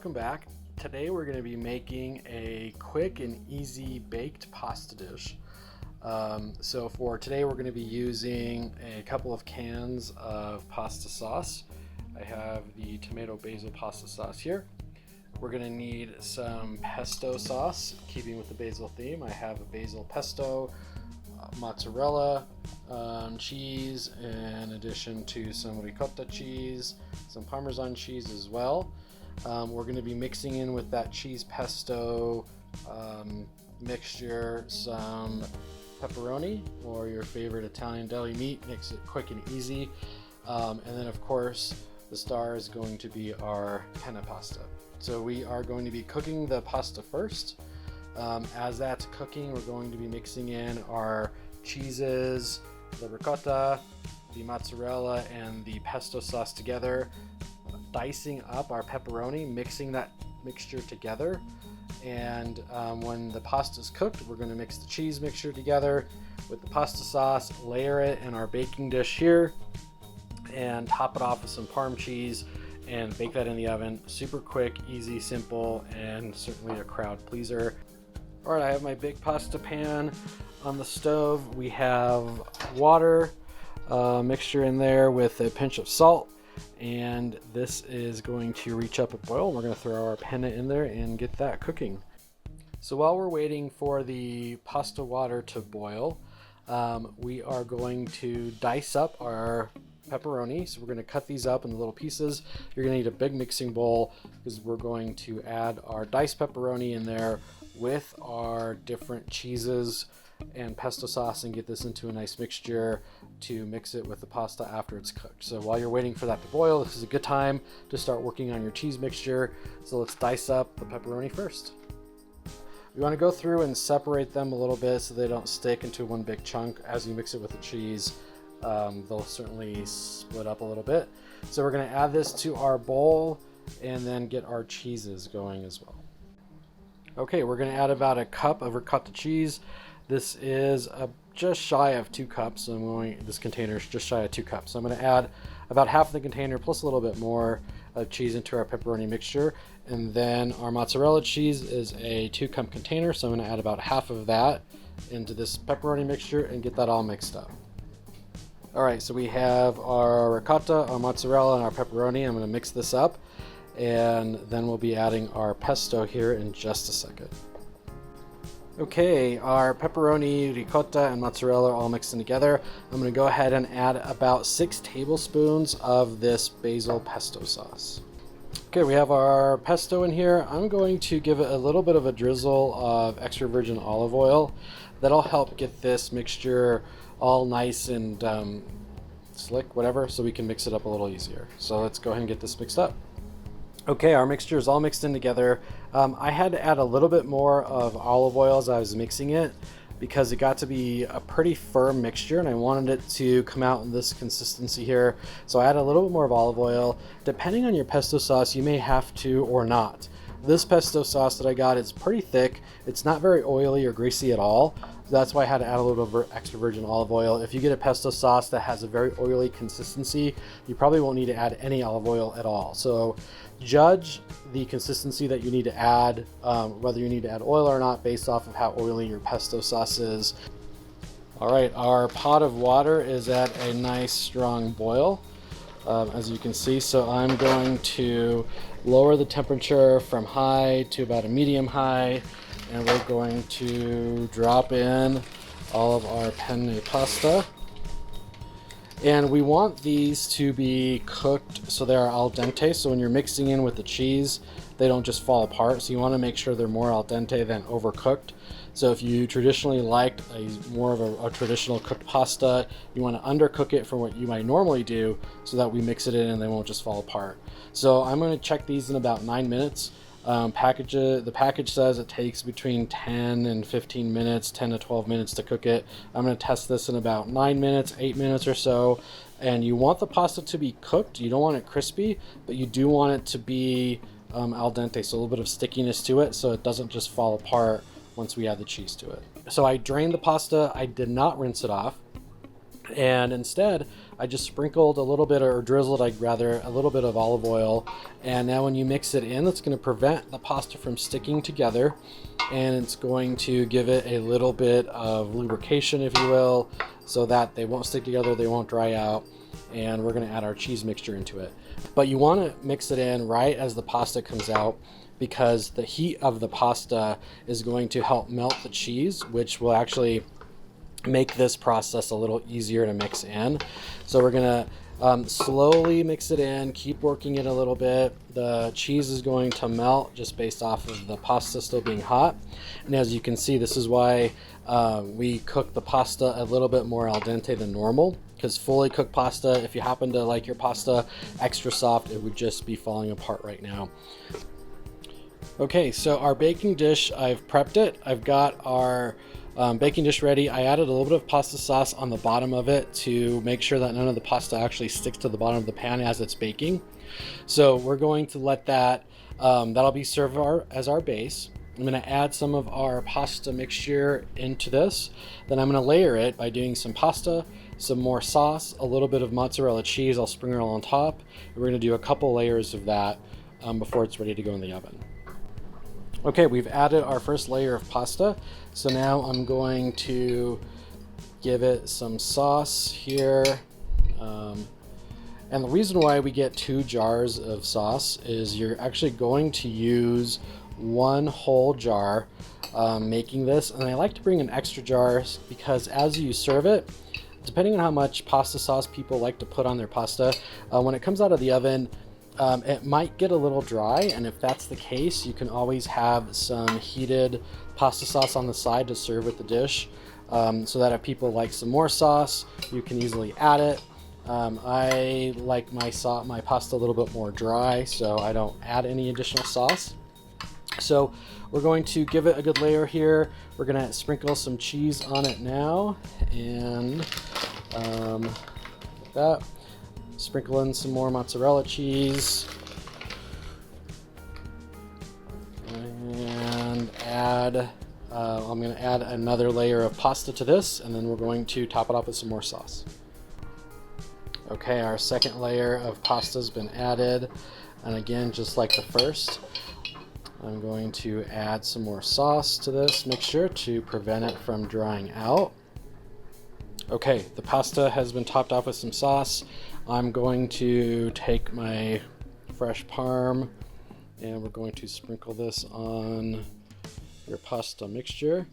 welcome back. Today we're going to be making a quick and easy baked pasta dish. So for today we're going to be using a couple of cans of pasta sauce. I have the tomato basil pasta sauce here. We're going to need some pesto sauce, keeping with the basil theme. I have a basil pesto, mozzarella, cheese, in addition to some ricotta cheese, some Parmesan cheese as well. We're going to be mixing in with that cheese pesto mixture some pepperoni or your favorite Italian deli meat. Makes it quick and easy. And then of course the star is going to be our penne pasta. So we are going to be cooking the pasta first. As that's cooking, we're going to be mixing in our cheeses, the ricotta, the mozzarella, and the pesto sauce together, dicing up our pepperoni, mixing that mixture together. And when the pasta is cooked, we're going to mix the cheese mixture together with the pasta sauce, layer it in our baking dish here, and top it off with some Parm cheese and bake that in the oven. Super quick, easy, simple, and certainly a crowd pleaser. All right, I have my big pasta pan on the stove. We have water mixture in there with a pinch of salt, and this is going to reach up a boil. We're going to throw our penne in there and get that cooking. So while we're waiting for the pasta water to boil, we are going to dice up our pepperoni. So we're going to cut these up into little pieces. You're going to need a big mixing bowl because we're going to add our diced pepperoni in there with our different cheeses and pesto sauce and get this into a nice mixture to mix it with the pasta after it's cooked. So while you're waiting for that to boil, this is a good time to start working on your cheese mixture. So let's dice up the pepperoni first. You want to go through and separate them a little bit so they don't stick into one big chunk. As you mix it with the cheese, they'll certainly split up a little bit. So we're going to add this to our bowl and then get our cheeses going as well. Okay, we're going to add about a cup of ricotta cheese. This is just shy of 2 cups. This container is just shy of 2 cups. So I'm going to add about half of the container plus a little bit more of cheese into our pepperoni mixture. And then our mozzarella cheese is a 2-cup container. So I'm going to add about half of that into this pepperoni mixture and get that all mixed up. All right, so we have our ricotta, our mozzarella, and our pepperoni. I'm going to mix this up, and then we'll be adding our pesto here in just a second. Okay, our pepperoni, ricotta, and mozzarella are all mixed in together. I'm going to go ahead and add about 6 tablespoons of this basil pesto sauce. Okay, we have our pesto in here. I'm going to give it a little bit of a drizzle of extra virgin olive oil. That'll help get this mixture all nice and slick, whatever, so we can mix it up a little easier. So let's go ahead and get this mixed up. Okay, our mixture is all mixed in together. I had to add a little bit more of olive oil as I was mixing it because it got to be a pretty firm mixture and I wanted it to come out in this consistency here. So I added a little bit more of olive oil. Depending on your pesto sauce, you may have to or not. This pesto sauce that I got is pretty thick. It's not very oily or greasy at all. So that's why I had to add a little bit of extra virgin olive oil. If you get a pesto sauce that has a very oily consistency, you probably won't need to add any olive oil at all. So judge the consistency that you need to add, whether you need to add oil or not, based off of how oily your pesto sauce is. All right, our pot of water is at a nice strong boil, as you can see. So I'm going to lower the temperature from high to about a medium high, and we're going to drop in all of our penne pasta. And we want these to be cooked so they are al dente. So when you're mixing in with the cheese, they don't just fall apart. So you want to make sure they're more al dente than overcooked. So if you traditionally liked more of a traditional cooked pasta, you want to undercook it from what you might normally do so that we mix it in and they won't just fall apart. So I'm going to check these in about 9 minutes. The package says it takes between 10 and 15 minutes, 10 to 12 minutes to cook it. I'm going to test this in about 9 minutes, 8 minutes or so. And you want the pasta to be cooked. You don't want it crispy, but you do want it to be al dente, so a little bit of stickiness to it so it doesn't just fall apart once we add the cheese to it. So I drained the pasta. I did not rinse it off. And instead, I just sprinkled a little bit, or drizzled, I'd rather, a little bit of olive oil. And now when you mix it in, it's going to prevent the pasta from sticking together. And it's going to give it a little bit of lubrication, if you will, so that they won't stick together, they won't dry out. And we're going to add our cheese mixture into it. But you want to mix it in right as the pasta comes out, because the heat of the pasta is going to help melt the cheese, which will actually make this process a little easier to mix in. So we're gonna slowly mix it in, keep working it a little bit. The cheese is going to melt just based off of the pasta still being hot. And as you can see, this is why we cook the pasta a little bit more al dente than normal, because fully cooked pasta, if you happen to like your pasta extra soft, it would just be falling apart right now. Okay, so our baking dish, I've prepped it. I've got our baking dish ready. I added a little bit of pasta sauce on the bottom of it to make sure that none of the pasta actually sticks to the bottom of the pan as it's baking. So we're going to let that, that'll be served as our base. I'm going to add some of our pasta mixture into this. Then I'm going to layer it by doing some pasta, some more sauce, a little bit of mozzarella cheese. I'll sprinkle it on top. We're going to do a couple layers of that before it's ready to go in the oven. Okay, we've added our first layer of pasta. So now I'm going to give it some sauce here. And the reason why we get 2 jars of sauce is you're actually going to use 1 whole jar making this. And I like to bring an extra jar because as you serve it, depending on how much pasta sauce people like to put on their pasta, when it comes out of the oven, it might get a little dry, and if that's the case, you can always have some heated pasta sauce on the side to serve with the dish, so that if people like some more sauce, you can easily add it. I like my pasta a little bit more dry, so I don't add any additional sauce. So we're going to give it a good layer here. We're going to sprinkle some cheese on it now, and like that. Sprinkle in some more mozzarella cheese, and add, I'm going to add another layer of pasta to this, and then we're going to top it off with some more sauce. Okay, our second layer of pasta has been added, and again, just like the first, I'm going to add some more sauce to this mixture to prevent it from drying out. Okay, the pasta has been topped off with some sauce. I'm going to take my fresh parm, and we're going to sprinkle this on your pasta mixture.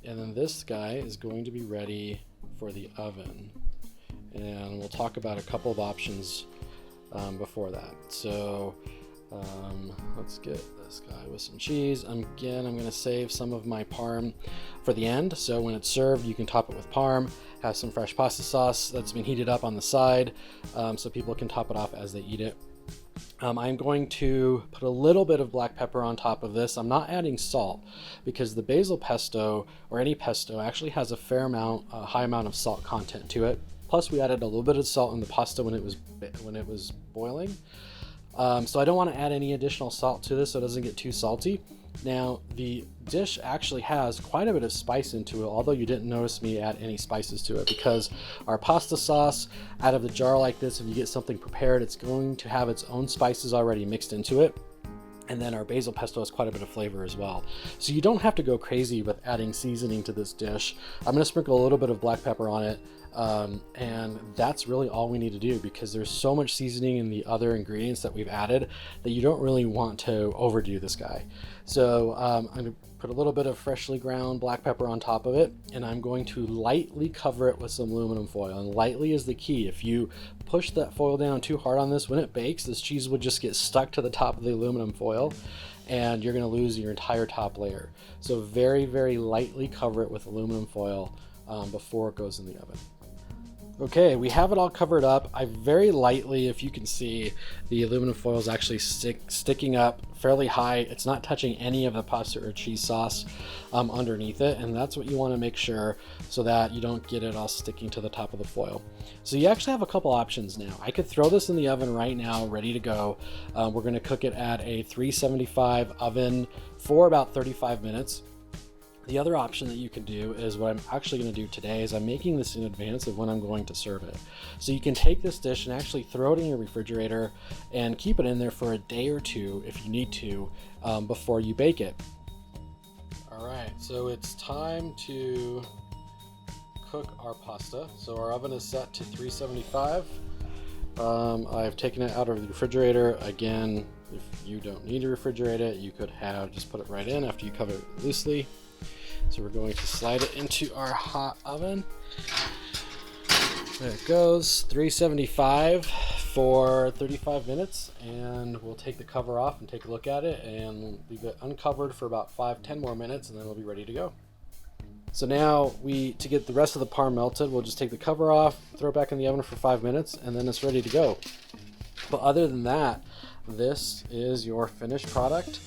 And then this guy is going to be ready for the oven. And we'll talk about a couple of options before that. So let's get this guy with some cheese. Again, I'm going to save some of my parm for the end, so when it's served you can top it with parm, have some fresh pasta sauce that's been heated up on the side, so people can top it off as they eat it. I'm going to put a little bit of black pepper on top of this. I'm not adding salt because the basil pesto, or any pesto, actually has a fair amount, a high amount of salt content to it. Plus we added a little bit of salt in the pasta when it was boiling. So I don't want to add any additional salt to this so it doesn't get too salty. Now, the dish actually has quite a bit of spice into it, although you didn't notice me add any spices to it, because our pasta sauce, out of the jar like this, if you get something prepared, it's going to have its own spices already mixed into it. And then our basil pesto has quite a bit of flavor as well. So you don't have to go crazy with adding seasoning to this dish. I'm going to sprinkle a little bit of black pepper on it. And that's really all we need to do, because there's so much seasoning in the other ingredients that we've added that you don't really want to overdo this guy. So I'm going to put a little bit of freshly ground black pepper on top of it, and I'm going to lightly cover it with some aluminum foil. And lightly is the key. If you push that foil down too hard on this, when it bakes, this cheese would just get stuck to the top of the aluminum foil, and you're going to lose your entire top layer. So very, very lightly cover it with aluminum foil before it goes in the oven. Okay, we have it all covered up. I very lightly, if you can see, the aluminum foil is actually sticking up fairly high. It's not touching any of the pasta or cheese sauce underneath it, and that's what you want to make sure, so that you don't get it all sticking to the top of the foil. So you actually have a couple options now. I could throw this in the oven right now, ready to go. We're going to cook it at a 375 oven for about 35 minutes. The other option that you can do is what I'm actually going to do today is I'm making this in advance of when I'm going to serve it. So you can take this dish and actually throw it in your refrigerator and keep it in there for a day or two if you need to before you bake it. All right, so it's time to cook our pasta. So our oven is set to 375. I've taken it out of the refrigerator. Again, if you don't need to refrigerate it, you could have just put it right in after you cover it loosely. So we're going to slide it into our hot oven. There it goes, 375 for 35 minutes, and we'll take the cover off and take a look at it and leave it uncovered for about 5-10 more minutes, and then we'll be ready to go. So now to get the rest of the parm melted, we'll just take the cover off, throw it back in the oven for 5 minutes, and then it's ready to go. But other than that, this is your finished product.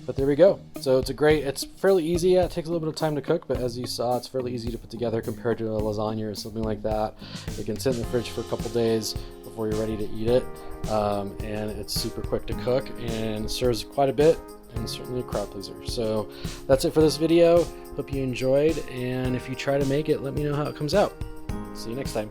But there we go. So it's fairly easy. Yeah, it takes a little bit of time to cook, but as you saw, it's fairly easy to put together compared to a lasagna or something like that. It can sit in the fridge for a couple days before you're ready to eat it. And it's super quick to cook and serves quite a bit, and certainly a crowd pleaser. So that's it for this video. Hope you enjoyed, and if you try to make it, let me know how it comes out. See you next time.